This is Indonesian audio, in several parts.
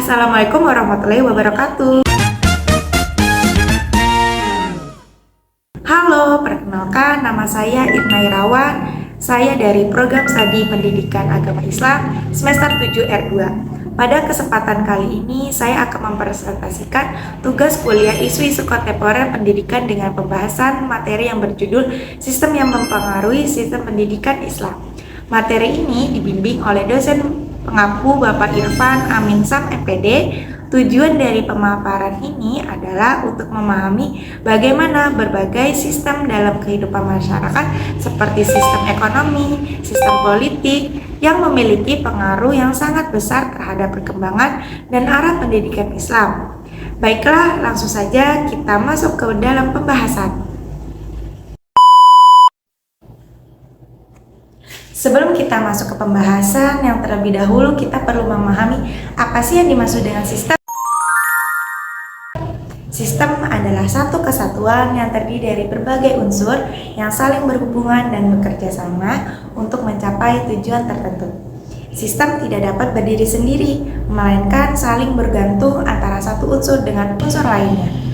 Assalamualaikum warahmatullahi wabarakatuh. Halo, perkenalkan nama saya Irna Irawan. Saya dari Program Studi Pendidikan Agama Islam semester 7 R2. Pada kesempatan kali ini, saya akan mempresentasikan tugas kuliah isu-isu kontemporer pendidikan dengan pembahasan materi yang berjudul Sistem yang Mempengaruhi Sistem Pendidikan Islam. Materi ini dibimbing oleh dosen pengampu Bapak Irfan Amin Sam MPD. Tujuan dari pemaparan ini adalah untuk memahami bagaimana berbagai sistem dalam kehidupan masyarakat seperti sistem ekonomi, sistem politik yang memiliki pengaruh yang sangat besar terhadap perkembangan dan arah pendidikan Islam. Baiklah, langsung saja kita masuk ke dalam pembahasan. Sebelum kita masuk ke pembahasan, yang terlebih dahulu kita perlu memahami apa sih yang dimaksud dengan sistem. Sistem adalah satu kesatuan yang terdiri dari berbagai unsur yang saling berhubungan dan bekerja sama untuk mencapai tujuan tertentu. Sistem tidak dapat berdiri sendiri, melainkan saling bergantung antara satu unsur dengan unsur lainnya.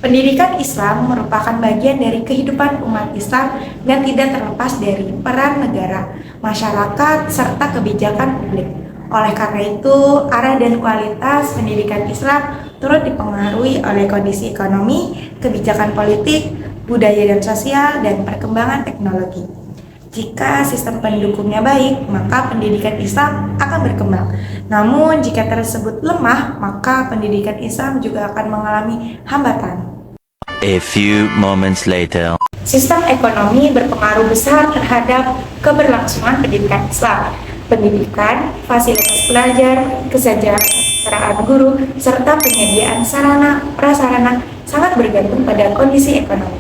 Pendidikan Islam merupakan bagian dari kehidupan umat Islam dan tidak terlepas dari peran negara, masyarakat, serta kebijakan publik. Oleh karena itu, arah dan kualitas pendidikan Islam turut dipengaruhi oleh kondisi ekonomi, kebijakan politik, budaya dan sosial, dan perkembangan teknologi. Jika sistem pendukungnya baik, maka pendidikan Islam akan berkembang. Namun, jika tersebut lemah, maka pendidikan Islam juga akan mengalami hambatan. A few moments later. Sistem ekonomi berpengaruh besar terhadap keberlangsungan pendidikan Islam. Pendidikan, fasilitas belajar, kesejahteraan guru, serta penyediaan sarana prasarana sangat bergantung pada kondisi ekonomi.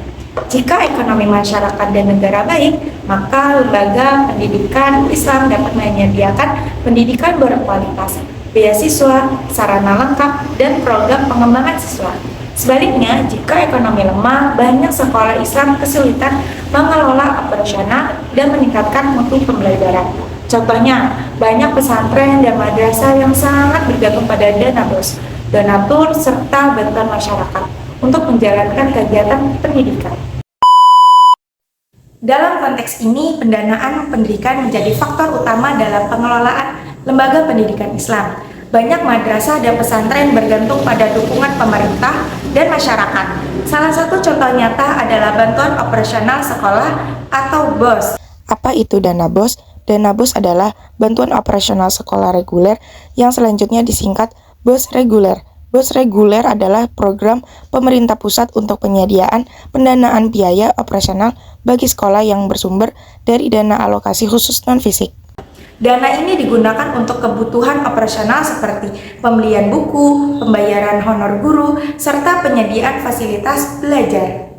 Jika ekonomi masyarakat dan negara baik, maka lembaga pendidikan Islam dapat menyediakan pendidikan berkualitas, beasiswa, sarana lengkap, dan program pengembangan siswa. Sebaliknya, jika ekonomi lemah, banyak sekolah Islam kesulitan mengelola operasional dan meningkatkan mutu pembelajaran. Contohnya, banyak pesantren dan madrasah yang sangat bergantung pada dana BOS, donatur, serta bantuan masyarakat untuk menjalankan kegiatan pendidikan. Dalam konteks ini, pendanaan pendidikan menjadi faktor utama dalam pengelolaan lembaga pendidikan Islam. Banyak madrasah dan pesantren bergantung pada dukungan pemerintah dan masyarakat. Salah satu contoh nyata adalah bantuan operasional sekolah atau BOS. Apa itu dana BOS? Dana BOS adalah bantuan operasional sekolah reguler yang selanjutnya disingkat BOS reguler. BOS reguler adalah program pemerintah pusat untuk penyediaan pendanaan biaya operasional bagi sekolah yang bersumber dari dana alokasi khusus non-fisik. Dana ini digunakan untuk kebutuhan operasional seperti pembelian buku, pembayaran honor guru, serta penyediaan fasilitas belajar.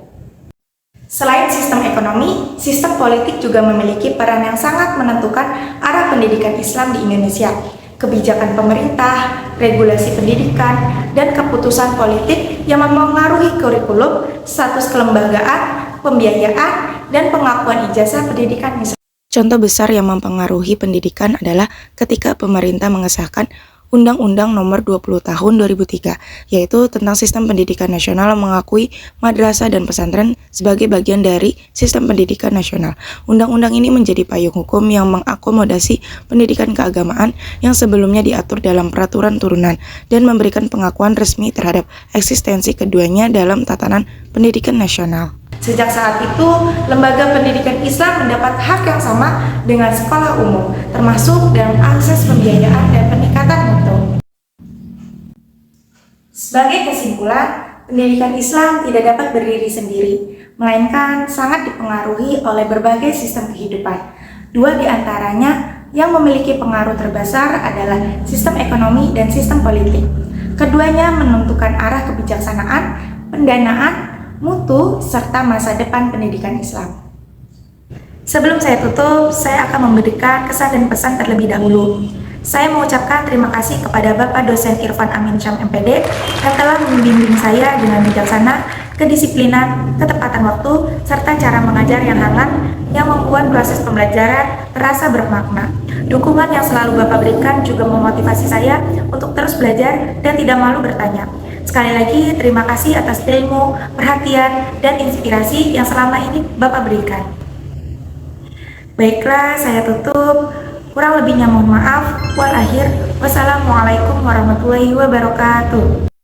Selain sistem ekonomi, sistem politik juga memiliki peran yang sangat menentukan arah pendidikan Islam di Indonesia. Kebijakan pemerintah, regulasi pendidikan, dan keputusan politik yang mempengaruhi kurikulum, status kelembagaan, pembiayaan, dan pengakuan ijazah pendidikan Islam. Contoh besar yang mempengaruhi pendidikan adalah ketika pemerintah mengesahkan Undang-Undang Nomor 20 Tahun 2003, yaitu tentang Sistem Pendidikan Nasional mengakui madrasah dan pesantren sebagai bagian dari Sistem Pendidikan Nasional. Undang-undang ini menjadi payung hukum yang mengakomodasi pendidikan keagamaan yang sebelumnya diatur dalam peraturan turunan dan memberikan pengakuan resmi terhadap eksistensi keduanya dalam tatanan pendidikan nasional. Sejak saat itu, lembaga pendidikan Islam mendapat hak yang sama dengan sekolah umum, termasuk dalam akses pembiayaan dan peningkatan mutu. Sebagai kesimpulan, pendidikan Islam tidak dapat berdiri sendiri, melainkan sangat dipengaruhi oleh berbagai sistem kehidupan. Dua di antaranya yang memiliki pengaruh terbesar adalah sistem ekonomi dan sistem politik. Keduanya menentukan arah kebijaksanaan, pendanaan, mutu, serta masa depan pendidikan Islam. Sebelum saya tutup, saya akan memberikan kesan dan pesan terlebih dahulu. Saya mengucapkan terima kasih kepada Bapak dosen Irfan Amin Syam MPD yang telah membimbing saya dengan bijaksana, kedisiplinan, ketepatan waktu, serta cara mengajar yang hangat yang membuat proses pembelajaran terasa bermakna. Dukungan yang selalu Bapak berikan juga memotivasi saya untuk terus belajar dan tidak malu bertanya. Sekali lagi, terima kasih atas ilmu, perhatian, dan inspirasi yang selama ini Bapak berikan. Baiklah, saya tutup. Kurang lebihnya mohon maaf. Wal akhir. Wassalamualaikum warahmatullahi wabarakatuh.